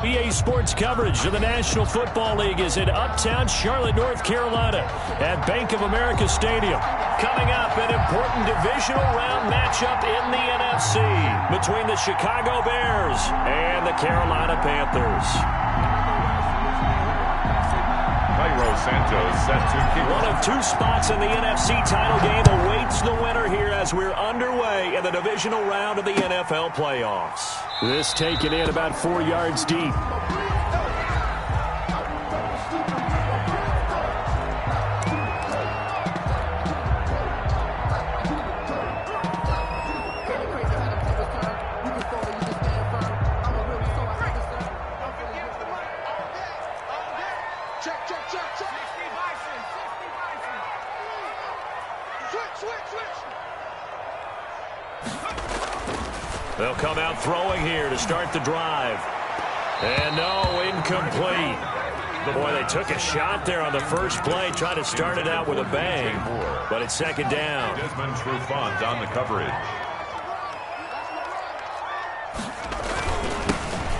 EA Sports coverage of the National Football League is in uptown Charlotte, North Carolina at Bank of America Stadium. Coming up, an important divisional round matchup in the NFC between the Chicago Bears and the Carolina Panthers. Santos set to kick. One of two spots in the NFC title game awaits the winner here as we're underway in the divisional round of the NFL playoffs. This taken in about 4 yards deep. They'll come out throwing here to start the drive. And no, incomplete. Boy, they took a shot there on the first play, trying to start it out with a bang. But it's second down. Desmond Trufant on the coverage.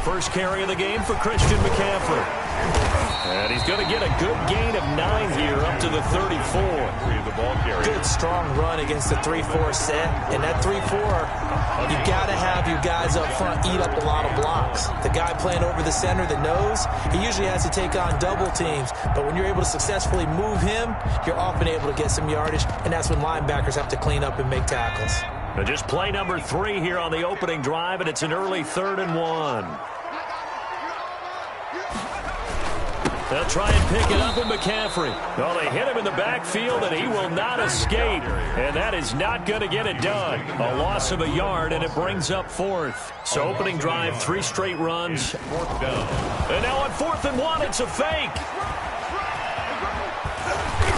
First carry of the game for Christian McCaffrey. And he's going to get a good gain of 9 here up to the 34. Good, strong run against the 3-4 set. And that 3-4, you got to have your guys up front eat up a lot of blocks. The guy playing over the center, the nose, he usually has to take on double teams. But when you're able to successfully move him, you're often able to get some yardage. And that's when linebackers have to clean up and make tackles. But just play number 3 here on the opening drive, and it's an early 3rd and 1. They'll try and pick it up with McCaffrey. Well, they hit him in the backfield, and he will not escape. And that is not going to get it done. A loss of a yard, and it brings up 4th. So opening drive, 3 straight runs. 4th down. And now on 4th and 1, it's a fake.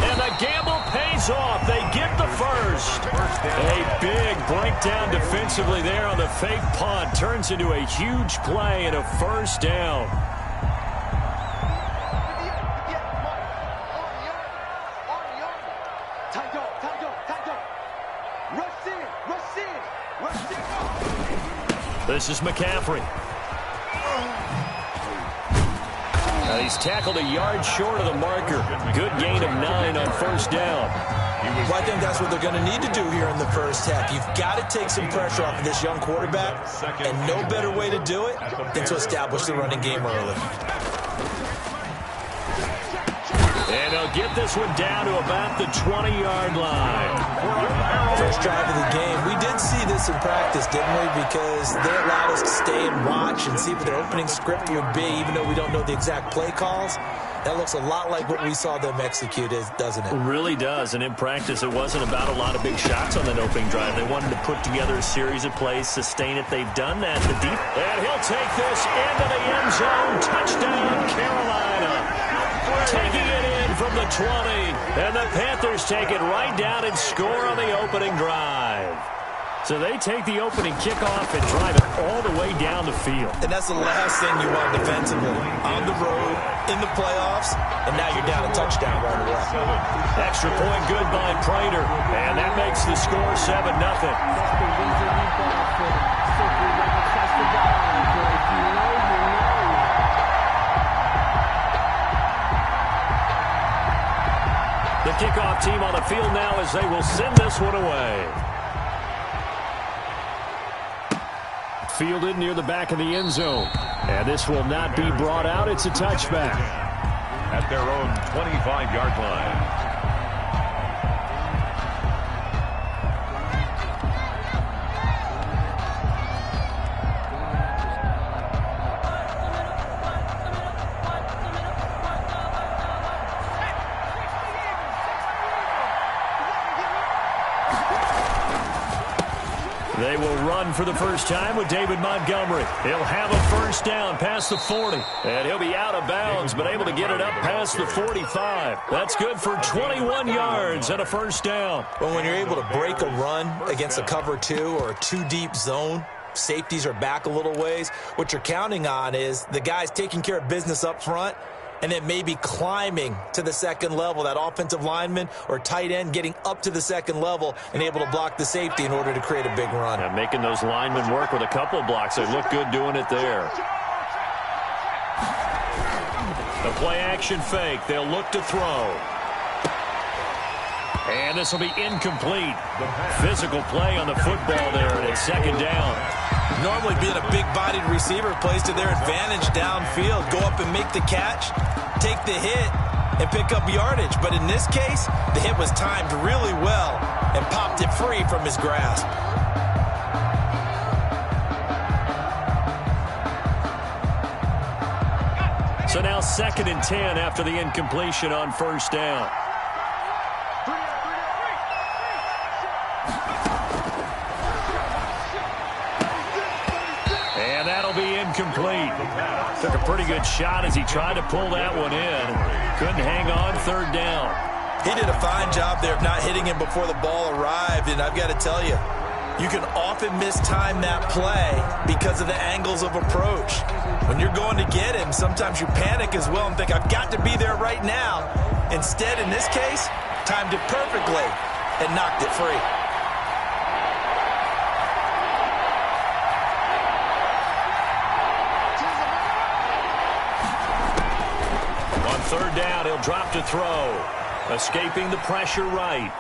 And the gamble pays off. They get the first. A big breakdown defensively there on the fake punt. Turns into a huge play and a first down. This is McCaffrey. Now he's tackled a yard short of the marker. Good gain of 9 on first down. Well, I think that's what they're going to need to do here in the first half. You've got to take some pressure off of this young quarterback, and no better way to do it than to establish the running game early. And they'll get this one down to about the 20-yard line. First drive of the game. We did see this in practice, didn't we? Because they allowed us to stay and watch and see what their opening script would be, even though we don't know the exact play calls. That looks a lot like what we saw them execute, doesn't it? It really does. And in practice, it wasn't about a lot of big shots on that opening drive. They wanted to put together a series of plays, sustain it. They've done that. And he'll take this into the end zone. Touchdown, Carolina. Taking it in from the 20. And the Panthers take it right down and score on the opening drive. So they take the opening kickoff and drive it all the way down the field. And that's the last thing you want defensively. On the road, in the playoffs, and now you're down a touchdown right away. Extra point good by Prater. And that makes the score 7-0. The kickoff team on the field now as they will send this one away. Fielded near the back of the end zone. And this will not be brought out. It's a touchback. At their own 25-yard line. They will run for the first time with David Montgomery. He'll have a first down past the 40. And he'll be out of bounds, but able to get it up past the 45. That's good for 21 yards and a first down. Well, when you're able to break a run against a cover 2 or a 2-deep zone, safeties are back a little ways. What you're counting on is the guys taking care of business up front and then maybe climbing to the second level, that offensive lineman or tight end getting up to the second level and able to block the safety in order to create a big run. Yeah, making those linemen work with a couple of blocks. They look good doing it there. The play-action fake. They'll look to throw. And this will be incomplete. Physical play on the football there, and it's second down. Normally being a big-bodied receiver plays to their advantage downfield. Go up and make the catch, take the hit, and pick up yardage. But in this case, the hit was timed really well and popped it free from his grasp. So now 2nd and 10 after the incompletion on first down. And that'll be incomplete. Took a pretty good shot as he tried to pull that one in. Couldn't hang on, 3rd down. He did a fine job there of not hitting him before the ball arrived, and I've got to tell you, you can often mistime that play because of the angles of approach. When you're going to get him, sometimes you panic as well and think, I've got to be there right now. Instead, in this case, timed it perfectly and knocked it free. On 3rd down, he'll drop to throw. Escaping the pressure right.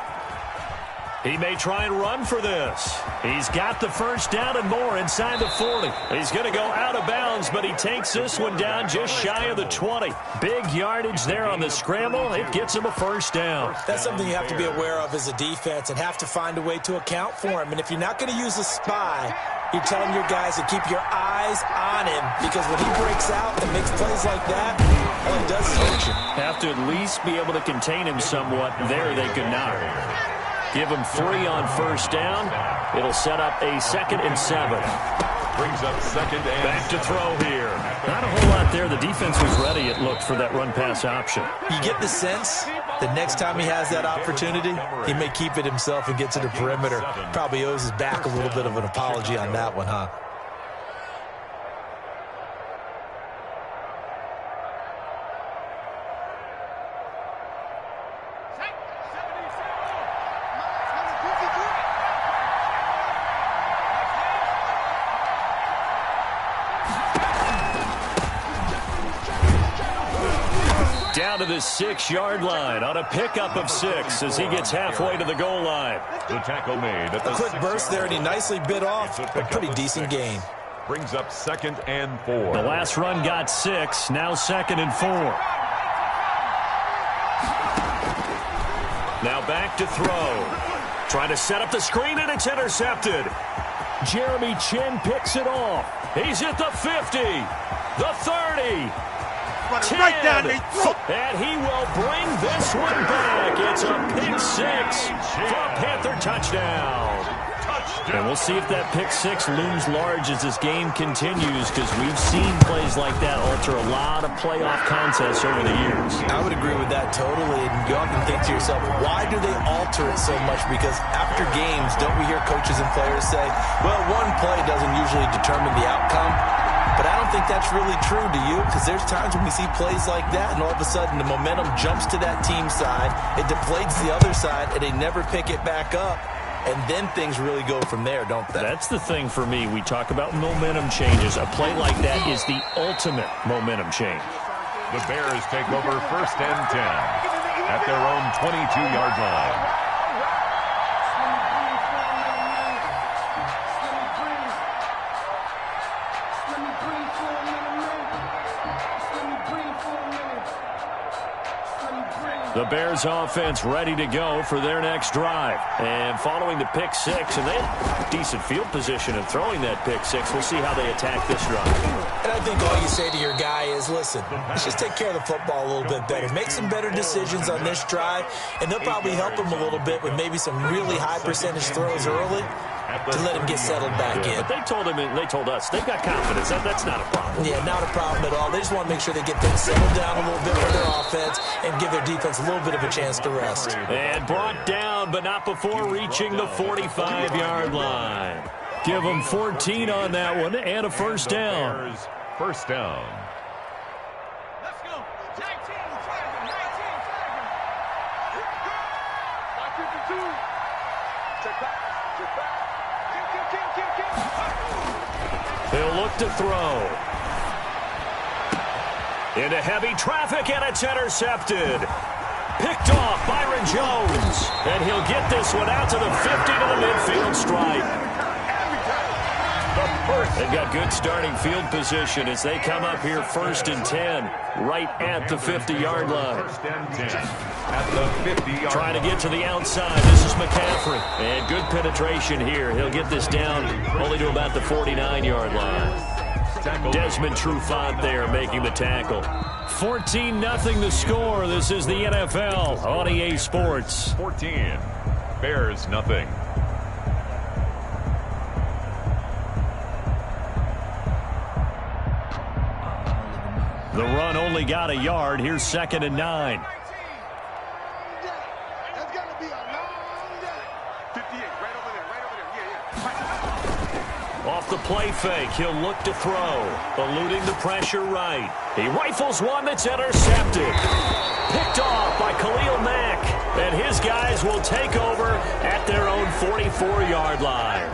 He may try and run for this. He's got the first down and more inside the 40. He's going to go out of bounds, but he takes this one down just shy of the 20. Big yardage there on the scramble. It gets him a first down. That's something you have to be aware of as a defense and have to find a way to account for him. And if you're not going to use a spy, you're telling your guys to keep your eyes on him, because when he breaks out and makes plays like that, all he does is hurt you. Have to at least be able to contain him somewhat. There they could not. Give him 3 on first down. It'll set up a 2nd and 7. Brings up 2nd and back to throw here. Not a whole lot there. The defense was ready, it looked, for that run-pass option. You get the sense the next time he has that opportunity, he may keep it himself and get to the perimeter. Probably owes his back a little bit of an apology on that one, huh? Down to the 6-yard line on a pickup of 6 as he gets halfway to the goal line. The tackle made at the a quick burst there, and he nicely bit off a pretty decent gain. Brings up 2nd and 4. The last run got 6, now 2nd and 4. Now back to throw. Trying to set up the screen, and it's intercepted. Jeremy Chin picks it off. He's at the 50, the 30. 10, right down the throat. And he will bring this one back. It's a pick 6 for a Panther touchdown. And we'll see if that pick 6 looms large as this game continues, because we've seen plays like that alter a lot of playoff contests over the years. I would agree with that totally. And you often think to yourself, why do they alter it so much? Because after games, don't we hear coaches and players say, well, one play doesn't usually determine the outcome. But I don't think that's really true, do you? Because there's times when we see plays like that, and all of a sudden the momentum jumps to that team side, it deflates the other side, and they never pick it back up. And then things really go from there, don't they? That's the thing for me. We talk about momentum changes. A play like that is the ultimate momentum change. The Bears take over 1st and 10 at their own 22-yard line. The Bears offense ready to go for their next drive. And following the pick 6, and they have decent field position in throwing that pick 6. We'll see how they attack this drive. And I think all you say to your guy is, listen, let's just take care of the football a little bit better. Make some better decisions on this drive, and they'll probably help him a little bit with maybe some really high percentage throws early to let him get settled back in. But they told him, and they told us, they've got confidence. That's not a problem. Yeah, not a problem at all. They just want to make sure they get things settled down a little bit for their offense and give their defense a little bit of a chance to rest. And brought down, but not before reaching the 45-yard line. Give them 14 on that one and a first down. First down. Let's go. Tag team. 19. Check back. They'll look to throw. Into heavy traffic, and it's intercepted. Picked off Byron Jones. And he'll get this one out to the 50 to the midfield stripe. They've got good starting field position as they come up here 1st and 10, right at the 50-yard line. 1st and 10 at the 50-yard line. Trying to get to the outside. This is McCaffrey. And good penetration here. He'll get this down only to about the 49-yard line. Desmond Trufant there making the tackle. 14-0 the score. This is the NFL on EA Sports. 14. Bears nothing. The run only got a yard. Here's 2nd and 9. That's going to be a long day. 58, right over there. Yeah. Off the play fake, he'll look to throw. Eluding the pressure right. He rifles one that's intercepted. Picked off by Khalil Mack. And his guys will take over at their own 44-yard line.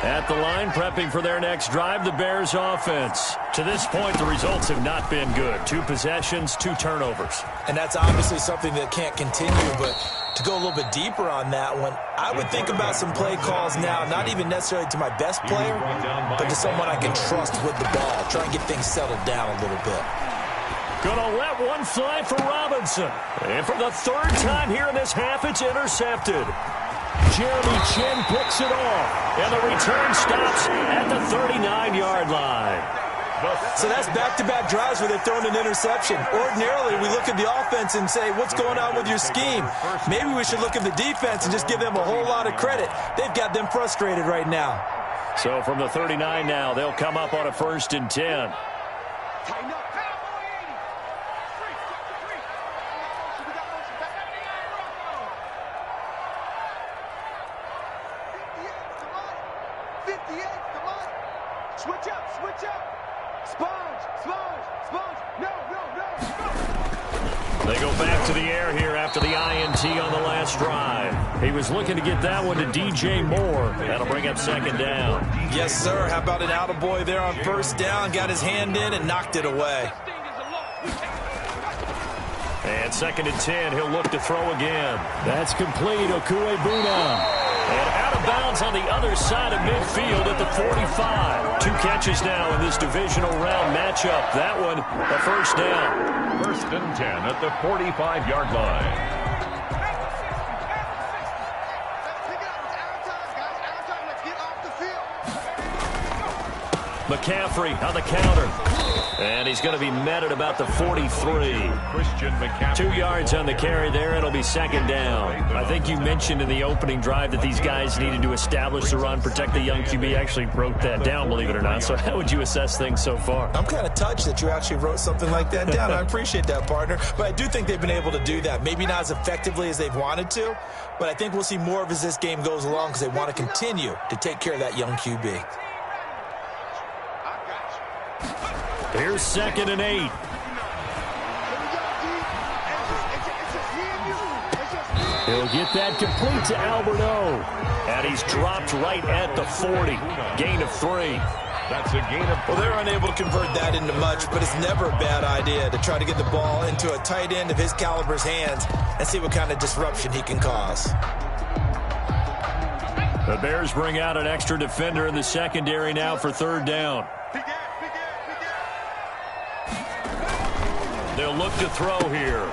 At the line, prepping for their next drive, the Bears offense. To this point, the results have not been good. 2 possessions, 2 turnovers. And that's obviously something that can't continue, but to go a little bit deeper on that one, I would think about some play calls now, not even necessarily to my best player, but to someone I can trust with the ball. Try and get things settled down a little bit. Gonna let one fly for Robinson. And for the 3rd time here in this half, it's intercepted. Jeremy Chin picks it off, and the return stops at the 39-yard line. So that's back-to-back drives where they've thrown an interception. Ordinarily, we look at the offense and say, what's going on with your scheme? Maybe we should look at the defense and just give them a whole lot of credit. They've got them frustrated right now. So from the 39 now, they'll come up on a 1st and 10. Tighten up. Switch up. Sponge. No. They go back to the air here after the INT on the last drive. He was looking to get that one to DJ Moore. That'll bring up 2nd down. Yes, sir. How about an attaboy there on 1st down? Got his hand in and knocked it away. And 2nd and 10, he'll look to throw again. That's complete. Okuebuna. And out of bounds on the other side of midfield at the 45. 2 catches now in this divisional round matchup. That one, a 1st down. 1st and 10 at the 45-yard line. McCaffrey on the counter. And he's going to be met at about the 43. Christian McCaffrey. 2 yards on the carry there. It'll be 2nd down. I think you mentioned in the opening drive that these guys needed to establish the run, protect the young QB. Actually wrote that down, believe it or not. So how would you assess things so far? I'm kind of touched that you actually wrote something like that down. I appreciate that, partner. But I do think they've been able to do that. Maybe not as effectively as they've wanted to, but I think we'll see more of as this game goes along because they want to continue to take care of that young QB. Here's 2nd and 8. He'll get that complete to Albert O. And he's dropped right at the 40. Gain of 3. That's a gain of 3. Well, they're unable to convert that into much, but it's never a bad idea to try to get the ball into a tight end of his caliber's hands and see what kind of disruption he can cause. The Bears bring out an extra defender in the secondary now for 3rd down. They'll look to throw here.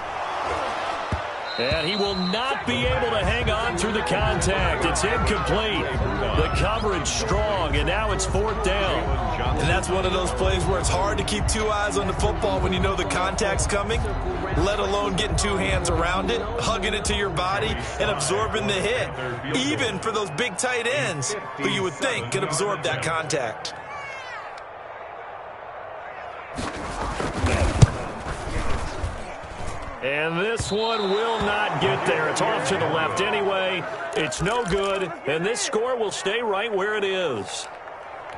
And he will not be able to hang on through the contact. It's incomplete. The coverage strong, and now it's 4th down. And that's one of those plays where it's hard to keep 2 eyes on the football when you know the contact's coming, let alone getting 2 hands around it, hugging it to your body, and absorbing the hit. Even for those big tight ends who you would think could absorb that contact. And this one will not get there. It's off to the left anyway. It's no good, and this score will stay right where it is.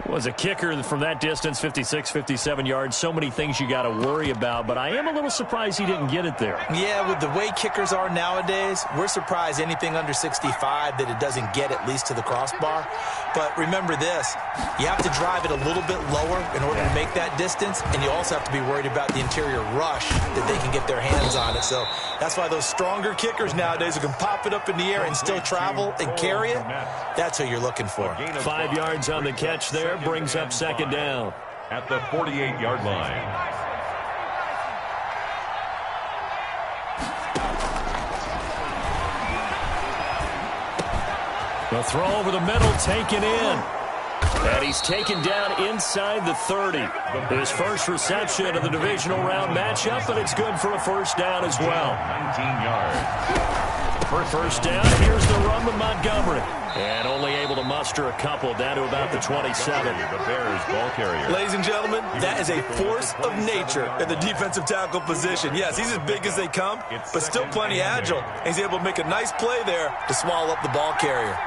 Was a kicker from that distance, 56, 57 yards. So many things you got to worry about, but I am a little surprised he didn't get it there. Yeah, with the way kickers are nowadays, we're surprised anything under 65 that it doesn't get at least to the crossbar. But remember this, you have to drive it a little bit lower in order to make that distance, and you also have to be worried about the interior rush that they can get their hands on it. So that's why those stronger kickers nowadays who can pop it up in the air and still travel and carry it, that's who you're looking for. 5 yards on the catch there, brings up second down. At the 48-yard line. The throw over the middle, taken in. And he's taken down inside the 30. His first reception of the divisional round matchup, but it's good for a first down as well. 19 yards. First down, here's the run with Montgomery. And only able to muster a couple down to about the 27. The Bears ball carrier. Ladies and gentlemen, that is a force of nature in the defensive tackle position. Yes, he's as big as they come, but still plenty agile. And he's able to make a nice play there to swallow up the ball carrier.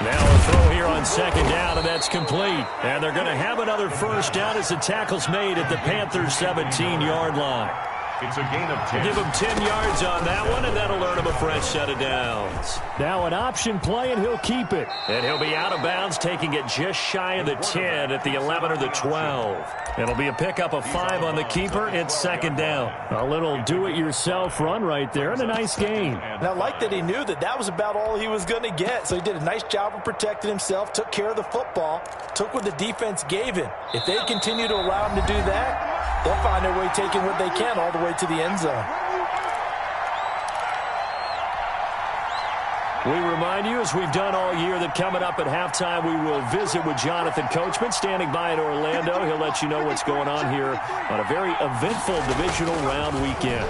Now a throw here on second down, and that's complete. And they're going to have another first down as the tackle's made at the Panthers' 17-yard line. It's a gain of 10. Give him 10 yards on that one, and that'll earn him a fresh set of downs. Now an option play, and he'll keep it. And he'll be out of bounds, taking it just shy of the 10 at the 11 or the 12. It'll be a pickup of 5 on the keeper. It's second down. A little do-it-yourself run right there, and a nice gain. And I like that he knew that that was about all he was going to get. So he did a nice job of protecting himself, took care of the football, took what the defense gave him. If they continue to allow him to do that, they'll find their way taking what they can all the way to the end zone. We remind you, as we've done all year, that coming up at halftime, we will visit with Jonathan Coachman, standing by in Orlando. He'll let you know what's going on here on a very eventful divisional round weekend.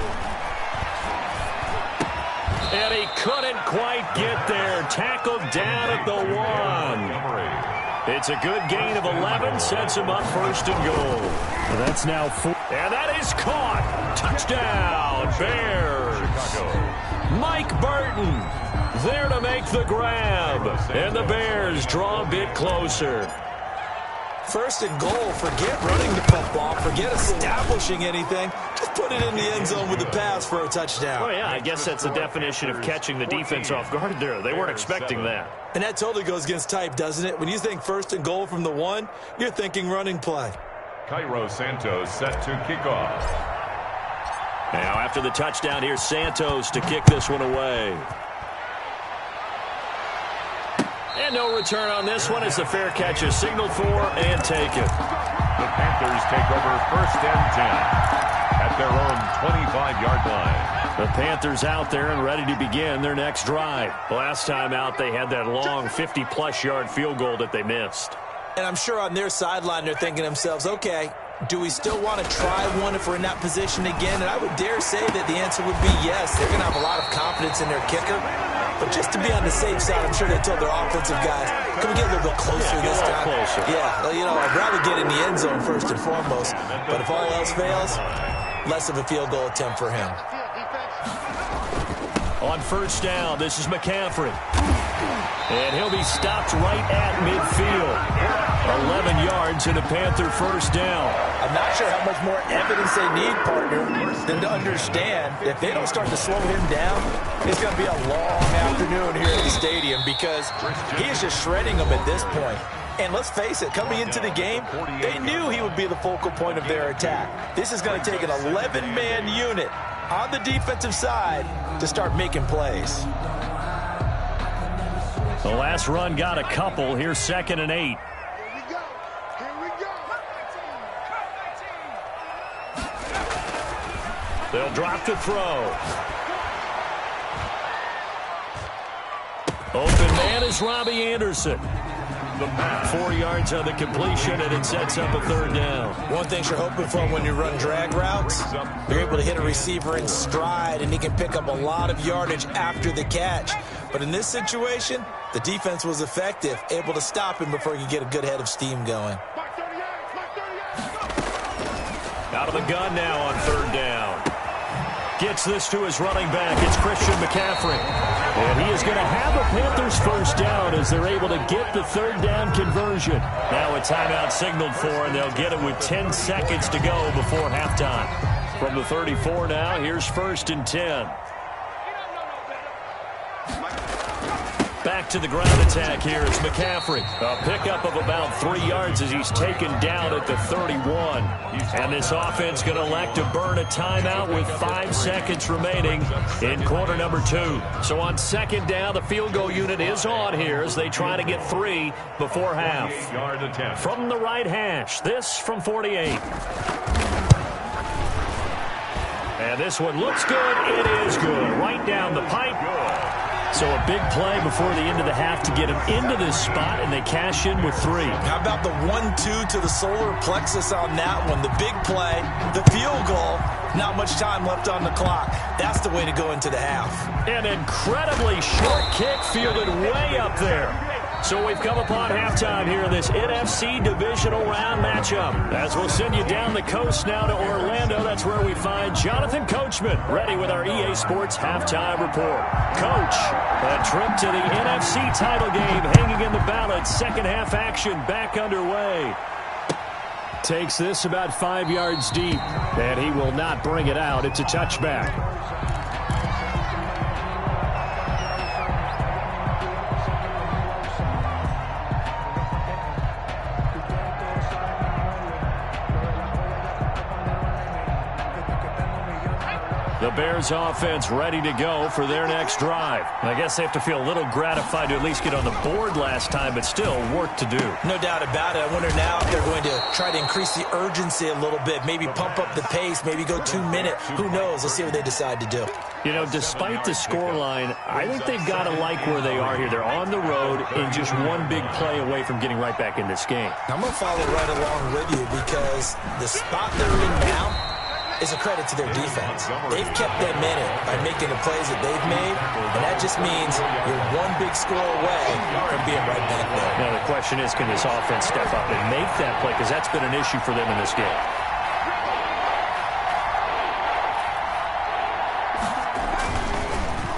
And he couldn't quite get there. Tackled down at the 1. It's a good gain of 11, sets him up first and goal. Well, that's now 4. And that is caught. Touchdown, Bears. Chicago. Mike Burton there to make the grab. And the Bears draw a bit closer. First and goal, forget running the football, forget establishing anything. Just put it in the end zone with the pass for a touchdown. Oh, yeah, I guess that's the definition of catching the defense off guard there. They weren't expecting that. And that totally goes against type, doesn't it? When you think first and goal from the 1, you're thinking running play. Cairo Santos set to kick off. Now after the touchdown, here's Santos to kick this one away. And no return on this one as the fair catch is signaled for and taken. The Panthers take over first and 10 at their own 25-yard line. The Panthers out there and ready to begin their next drive. Last time out, they had that long 50-plus yard field goal that they missed. And I'm sure on their sideline they're thinking to themselves, okay, do we still want to try one if we're in that position again? And I would dare say that the answer would be yes. They're going to have a lot of confidence in their kicker. But just to be on the safe side, I'm sure they told their offensive guys, can we get a little bit closer this time? Closer. Yeah, well, you know, I'd rather get in the end zone first and foremost. But if all else fails, less of a field goal attempt for him. On first down, this is McCaffrey. And he'll be stopped right at midfield. 11 yards and a Panther first down. I'm not sure how much more evidence they need, partner, than to understand if they don't start to slow him down, it's going to be a long afternoon here at the stadium because he is just shredding them at this point. And let's face it, coming into the game, they knew he would be the focal point of their attack. This is going to take an 11-man unit on the defensive side to start making plays. The last run got a couple. Here's second and 8. They'll drop the throw. Open man is Robbie Anderson. 4 yards on the completion, and it sets up a third down. One thing you're hoping for when you run drag routes, you're able to hit a receiver in stride, and he can pick up a lot of yardage after the catch. But in this situation, the defense was effective, able to stop him before he could get a good head of steam going. Out of the gun now on third down. Gets this to his running back. It's Christian McCaffrey. And he is going to have a Panthers first down as they're able to get the third down conversion. Now a timeout signaled for, and they'll get it with 10 seconds to go before halftime. From the 34 now, here's 1st and 10. Back to the ground attack here. It's McCaffrey. A pickup of about 3 yards as he's taken down at the 31. And this offense going to elect to burn a timeout with 5 seconds remaining in quarter number 2. So on 2nd down, the field goal unit is on here as they try to get 3 before half. From the right hash, this from 48. And this one looks good. It is good. Right down the pipe. So a big play before the end of the half to get him into this spot, and they cash in with 3. How about the 1-2 to the solar plexus on that one? The big play, the field goal, not much time left on the clock. That's the way to go into the half. An incredibly short kick fielded way up there. So we've come upon halftime here in this NFC Divisional Round matchup. As we'll send you down the coast now to Orlando, that's where we find Jonathan Coachman, ready with our EA Sports Halftime Report. Coach, a trip to the NFC title game hanging in the balance. Second half action back underway. Takes this about 5 yards deep, and he will not bring it out. It's a touchback. The Bears offense ready to go for their next drive. I guess they have to feel a little gratified to at least get on the board last time, but still work to do. No doubt about it. I wonder now if they're going to try to increase the urgency a little bit, maybe pump up the pace, maybe go 2-minute. Who knows? Let's see what they decide to do. You know, despite the scoreline, I think they've got to like where they are here. They're on the road and just one big play away from getting right back in this game. I'm going to follow right along with you because the spot they're in now is a credit to their defense. They've kept them in it by making the plays that they've made, and that just means you're one big score away from being right back there. Now the question is, can this offense step up and make that play? Because that's been an issue for them in this game.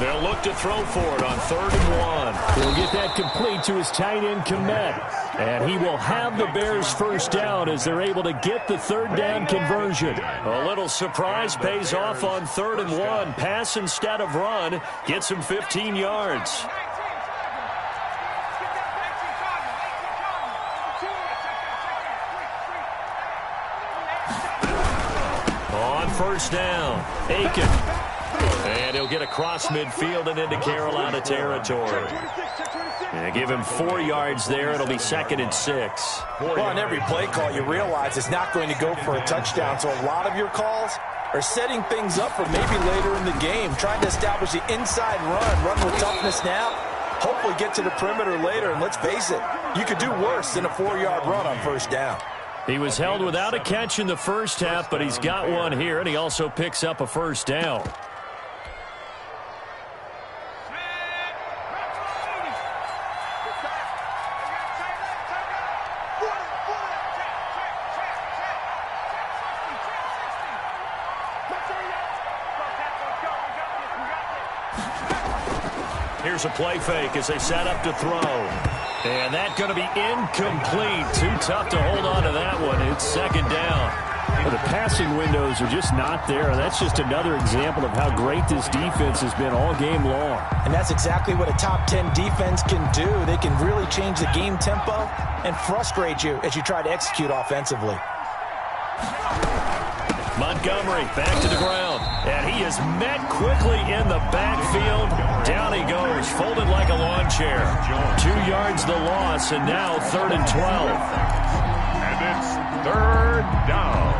They'll look to throw for it on 3rd and 1. He'll get that complete to his tight end, Kmet. And he will have the Bears first down as they're able to get the 3rd down conversion. A little surprise pays off on 3rd and 1. Pass instead of run. Gets him 15 yards. On 1st down, Aiken. And he'll get across midfield and into Carolina territory. And give him 4 yards there. It'll be 2nd and 6. Well, on every play call, you realize it's not going to go for a touchdown. So a lot of your calls are setting things up for maybe later in the game, trying to establish the inside run with toughness now, hopefully get to the perimeter later. And let's face it, you could do worse than a 4-yard run on 1st down. He was held without a catch in the first half, but he's got one here, and he also picks up a 1st down. Here's a play fake as they set up to throw. And that's going to be incomplete. Too tough to hold on to that one. It's 2nd down. Well, the passing windows are just not there. That's just another example of how great this defense has been all game long. And that's exactly what a top 10 defense can do. They can really change the game tempo and frustrate you as you try to execute offensively. Montgomery back to the ground, and he is met quickly in the backfield. Down he goes, folded like a lawn chair. 2 yards the loss, and now 3rd and 12. And it's 3rd down.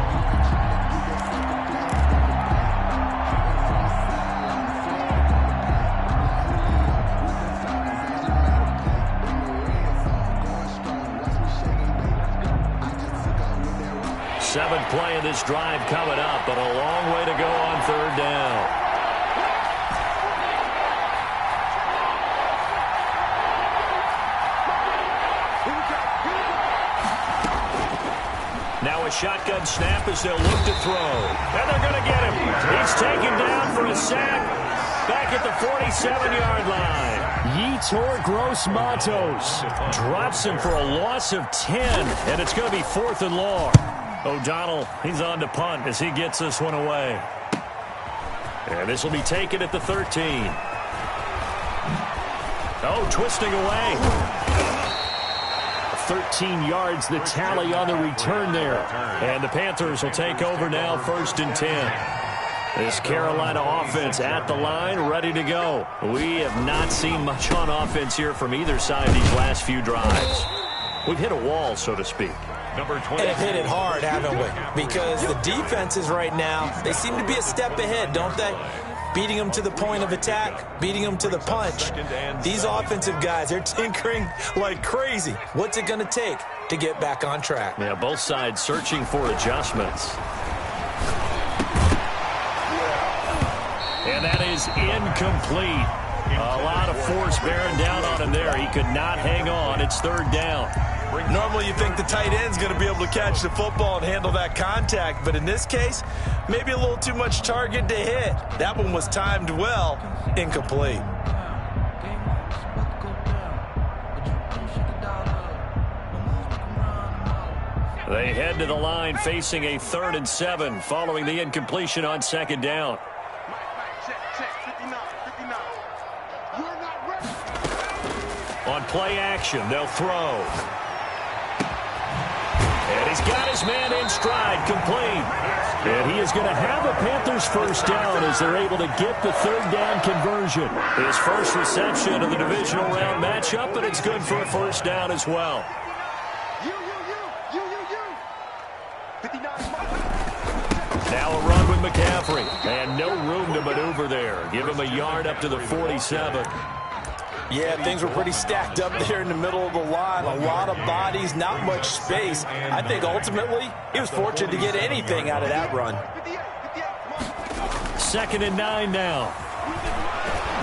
Seventh play of this drive coming up, but a long way to go on 3rd down. Now a shotgun snap as they'll look to throw. And they're going to get him. He's taken down for a sack back at the 47-yard line. Yetur Gross-Matos drops him for a loss of 10, and it's going to be 4th and long. O'Donnell, he's on to punt as he gets this one away. And this will be taken at the 13. Oh, twisting away. 13 yards, the tally on the return there. And the Panthers will take over now, 1st and 10. This Carolina offense at the line, ready to go. We have not seen much on offense here from either side these last few drives. We've hit a wall, so to speak. Number 20. And have hit it hard, haven't we? Because the defenses right now, they seem to be a step ahead, don't they? Beating them to the point of attack, beating them to the punch. These offensive guys, they're tinkering like crazy. What's it going to take to get back on track? Yeah, both sides searching for adjustments. And that is incomplete. A lot of force bearing down on him there. He could not hang on. It's 3rd down. Normally you think the tight end's going to be able to catch the football and handle that contact, but in this case, maybe a little too much target to hit. That one was timed well, incomplete. They head to the line facing a 3rd and 7 following the incompletion on 2nd down. On play action, they'll throw. And he's got his man in stride, complete. And he is going to have a Panthers 1st down as they're able to get the 3rd down conversion. His first reception of the divisional round matchup, and it's good for a 1st down as well. Now a run with McCaffrey. And no room to maneuver there. Give him a yard up to the 47. Yeah, things were pretty stacked up there in the middle of the line. A lot of bodies, not much space. I think ultimately he was fortunate to get anything out of that run. 2nd and 9 now.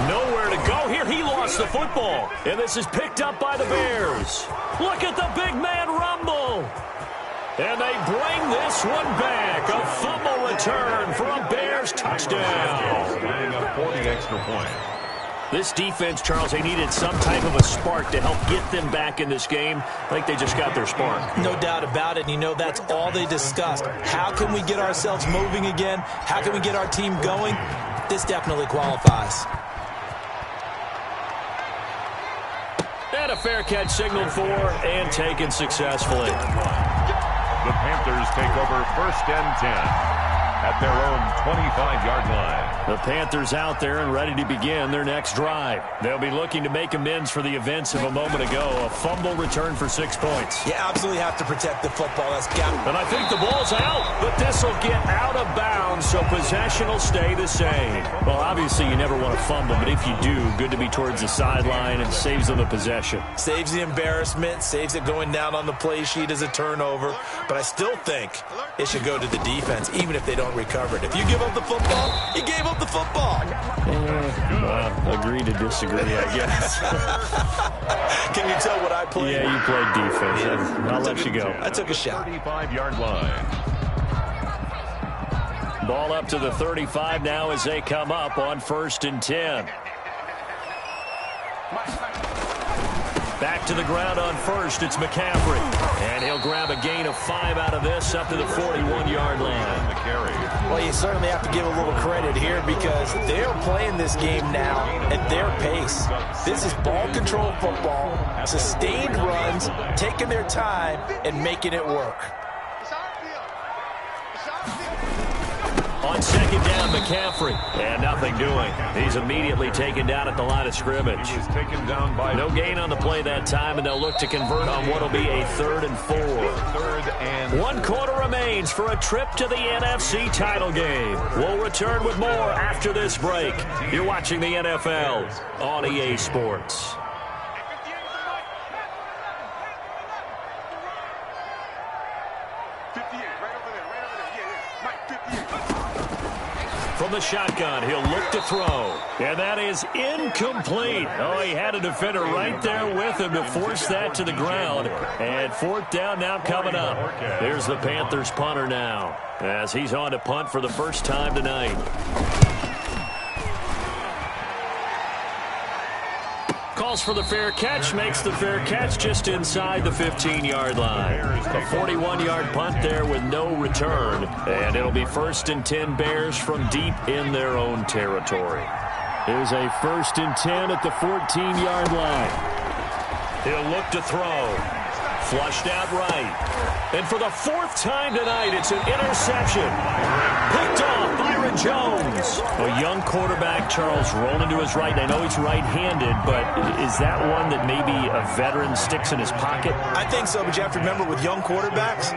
Nowhere to go here. He lost the football. And this is picked up by the Bears. Look at the big man rumble. And they bring this one back. A fumble return for a Bears touchdown. Laying up for the extra point. This defense, Charles, they needed some type of a spark to help get them back in this game. I think they just got their spark. No doubt about it. And you know, that's all they discussed. How can we get ourselves moving again? How can we get our team going? This definitely qualifies. And a fair catch signaled for and taken successfully. The Panthers take over 1st and 10 at their own 25-yard line. The Panthers out there and ready to begin their next drive. They'll be looking to make amends for the events of a moment ago. A fumble return for 6 points. You absolutely have to protect the football. That's got. And I think the ball's out, but this will get out of bounds, so possession will stay the same. Well, obviously you never want to fumble, but if you do, good to be towards the sideline and saves them the possession. Saves the embarrassment, saves it going down on the play sheet as a turnover. But I still think it should go to the defense, even if they don't recover it. If you give up the football, you gave up the football. Agree to disagree, I guess. Can you tell what I played? Yeah, you played defense. I'll let you go. I took a shot. 35-yard line. Ball up to the 35 now as they come up on 1st and 10. Back to the ground on 1st. It's McCaffrey. And he'll grab a gain of 5 out of this up to the 41-yard line. The carry. Well, you certainly have to give a little credit here because they're playing this game now at their pace. This is ball control football, sustained runs, taking their time, and making it work. On 2nd down, McCaffrey. And nothing doing. He's immediately taken down at the line of scrimmage. He was taken down by no gain on the play that time, and they'll look to convert on what will be a 3rd and 4. 3rd and 1 quarter remains for a trip to the NFC title game. We'll return with more after this break. You're watching the NFL on EA Sports. From the shotgun, he'll look to throw. And that is incomplete. Oh, he had a defender right there with him to force that to the ground. And 4th down now coming up. There's the Panthers punter now as he's on to punt for the first time tonight. Calls for the fair catch, makes the fair catch just inside the 15-yard line. A 41-yard punt there with no return. And it'll be 1st and 10 Bears from deep in their own territory. Here's a 1st and 10 at the 14-yard line. He'll look to throw. Flushed out right. And for the 4th time tonight, it's an interception. Picked off Byron Jones. A young quarterback, Charles, rolling to his right. I know he's right-handed, but is that one that maybe a veteran sticks in his pocket? I think so, but you have to remember with young quarterbacks,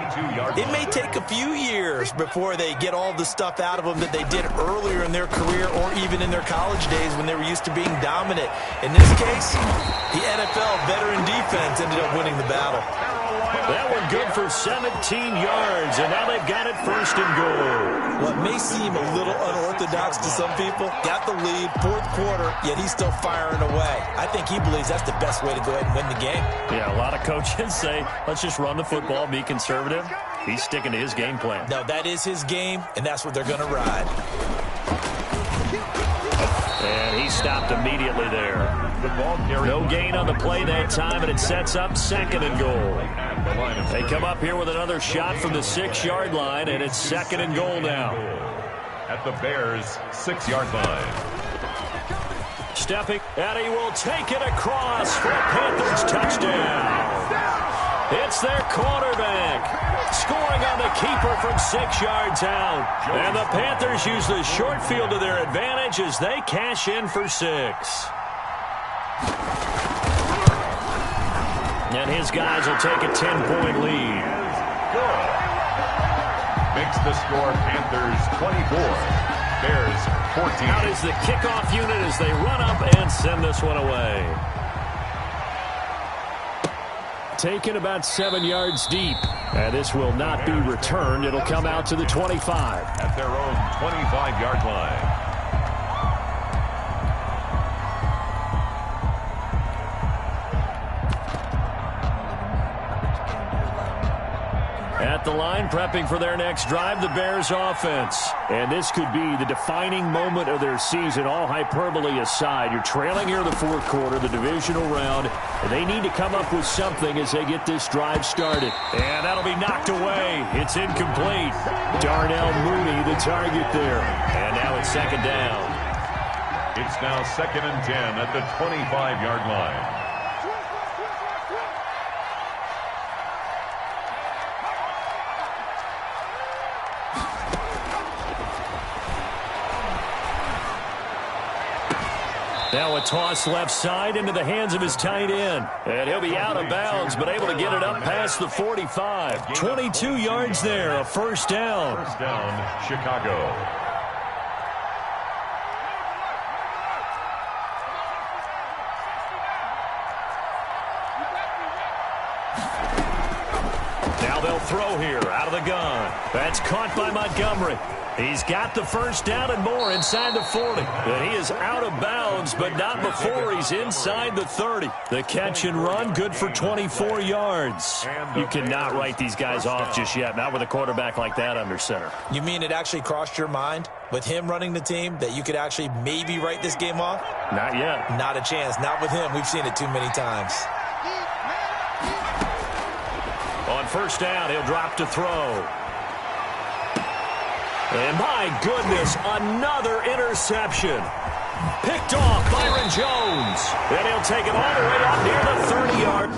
it may take a few years before they get all the stuff out of them that they did earlier in their career or even in their college days when they were used to being dominant. In this case, the NFL veteran defense ended up winning the battle. That one good for 17 yards, and now they've got it 1st and goal. What may seem a little unorthodox to some people, got the lead, 4th quarter, yet he's still firing away. I think he believes that's the best way to go ahead and win the game. Yeah, a lot of coaches say, let's just run the football, be conservative. He's sticking to his game plan. No, that is his game, and that's what they're going to ride. And he stopped immediately there. No gain on the play that time, and it sets up 2nd and goal. They come up here with another shot from the 6-yard line, and it's 2nd and goal now. At the Bears' 6-yard line. Stepping, and he will take it across for a Panthers touchdown. It's their quarterback. Scoring on the keeper from 6 yards out. And the Panthers use the short field to their advantage as they cash in for 6. And his guys will take a 10-point lead. Good. Makes the score Panthers 24. Bears 14. Out is the kickoff unit as they run up and send this one away. Taken about 7 yards deep. And this will not be returned. It'll come out to the 25. At their own 25-yard line. At the line, prepping for their next drive, the Bears offense. And this could be the defining moment of their season, all hyperbole aside. You're trailing here in the 4th quarter, the divisional round, and they need to come up with something as they get this drive started. And that'll be knocked away. It's incomplete. Darnell Mooney, the target there. And now it's 2nd down. It's now 2nd and 10 at the 25-yard line. Now a toss left side into the hands of his tight end. And he'll be out of bounds, but able to get it up past the 45. 22 yards there, a 1st down. 1st down, Chicago. Now they'll throw here, out of the gun. That's caught by Montgomery. He's got the 1st down and more inside the 40. And he is out of bounds, but not before he's inside the 30. The catch and run, good for 24 yards. You cannot write these guys off just yet, not with a quarterback like that under center. You mean it actually crossed your mind with him running the team that you could actually maybe write this game off? Not yet. Not a chance. Not with him. We've seen it too many times. On 1st down, he'll drop to throw. And my goodness, another interception. Picked off Byron Jones. And he'll take it all the way up near the 30-yard.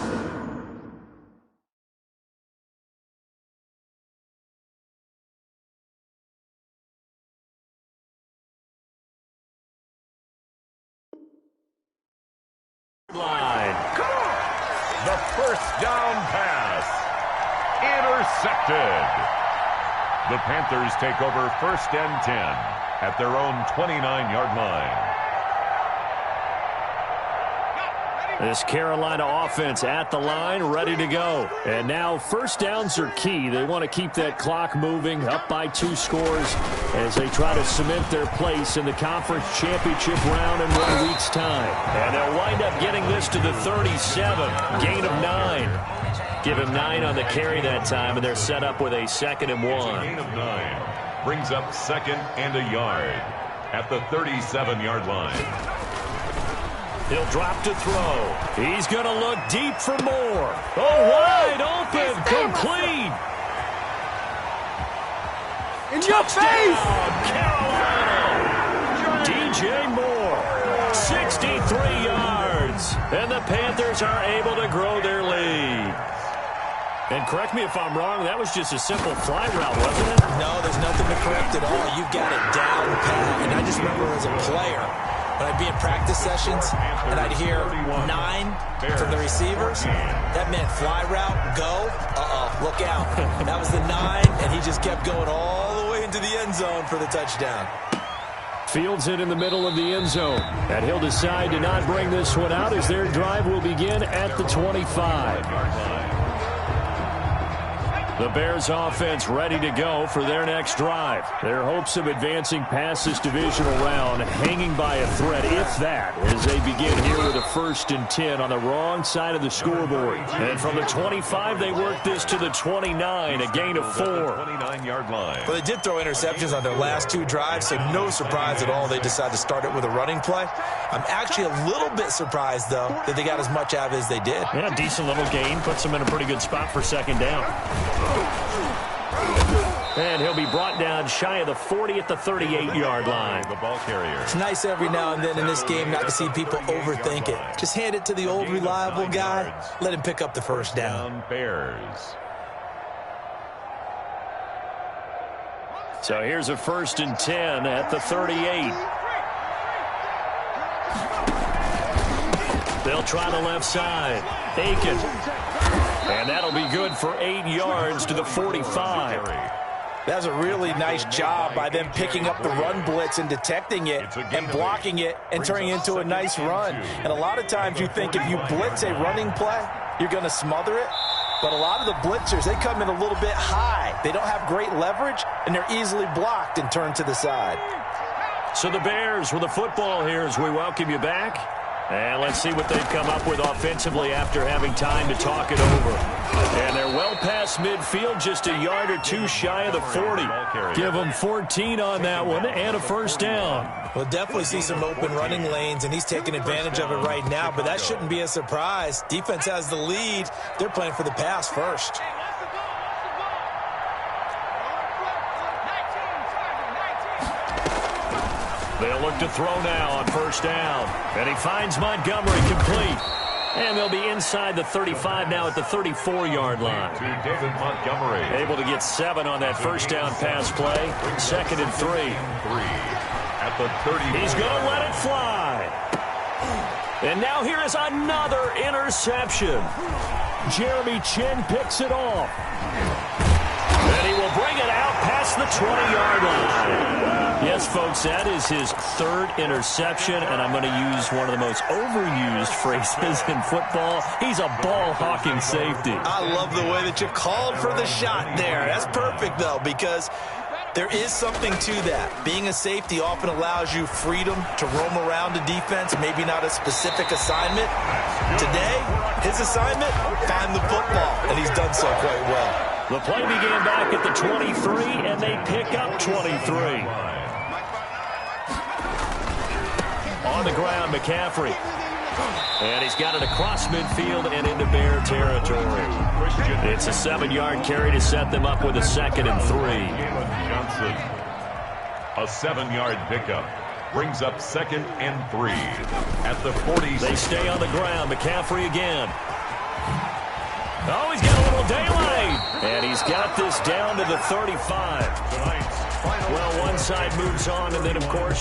Line. The 1st down pass. Intercepted. The Panthers take over 1st and 10 at their own 29-yard line. This Carolina offense at the line, ready to go. And now 1st downs are key. They want to keep that clock moving, up by 2 scores as they try to cement their place in the conference championship round in 1 week's time. And they'll wind up getting this to the 37, gain of 9. Give him 9 on the carry that time, and they're set up with a 2nd and 1. Gain of 9 brings up 2nd and a yard at the 37-yard line. He'll drop to throw. He's going to look deep for more. Oh, wide open, complete. In your face! Carolina. DJ Moore, 63 yards. And the Panthers are able to grow their lead. And correct me if I'm wrong, that was just a simple fly route, wasn't it? No, there's nothing to correct at all. You've got it down pat. And I just remember as a player, when I'd be in practice sessions and I'd hear 9 from the receivers, that meant fly route, go, look out. That was the 9, and he just kept going all the way into the end zone for the touchdown. Fields it in the middle of the end zone. And he'll decide to not bring this one out as their drive will begin at the 25. The Bears offense ready to go for their next drive. Their hopes of advancing past this divisional round hanging by a thread, if that, as they begin here with a 1st and 10 on the wrong side of the scoreboard. And from the 25, they work this to the 29, a gain of 4. 29-yard line. Well, they did throw interceptions on their last 2 drives, so no surprise at all they decided to start it with a running play. I'm actually a little bit surprised, though, that they got as much out of it as they did. Yeah, decent little gain. Puts them in a pretty good spot for 2nd down. And he'll be brought down shy of the 40 at the 38-yard line. The ball carrier. It's nice every now and then in this game not to see people overthink it. Just hand it to the old reliable guy. Let him pick up the 1st down. Bears. So here's a 1st and 10 at the 38. They'll try the left side. Aiken. And that'll be good for 8 yards to the 45. That was a really nice job by them picking up the run blitz and detecting it and blocking it and turning it into a nice run. And a lot of times you think if you blitz a running play, you're going to smother it. But a lot of the blitzers, they come in a little bit high. They don't have great leverage, and they're easily blocked and turned to the side. So the Bears with the football here as we welcome you back. And let's see what they've come up with offensively after having time to talk it over. And they're well past midfield, just a yard or 2 shy of the 40. Give them 14 on that one and a 1st down. We'll definitely see some open running lanes, and he's taking advantage of it right now, but that shouldn't be a surprise. Defense has the lead. They're playing for the pass first. They'll look to throw now on 1st down. And he finds Montgomery complete. And they'll be inside the 35 now at the 34-yard line. To David Montgomery. Able to get 7 on that 1st down pass play. 2nd and 3. At the 30. He's going to let it fly. And now here is another interception. Jeremy Chin picks it off. And he will bring it out past the 20-yard line. Yes, folks, that is his 3rd interception, and I'm going to use one of the most overused phrases in football. He's a ball-hawking safety. I love the way that you called for the shot there. That's perfect, though, because there is something to that. Being a safety often allows you freedom to roam around the defense, maybe not a specific assignment. Today, his assignment, find the football, and he's done so quite well. The play began back at the 23, and they pick up 23. On the ground, McCaffrey. And he's got it across midfield and into Bear territory. It's a 7-yard carry to set them up with a 2nd and 3. Johnson. A 7-yard pickup. Brings up 2nd and 3. At the 40. They stay on the ground. McCaffrey again. Oh, he's got a little daylight. And he's got this down to the 35. Well, one side moves on, and then, of course,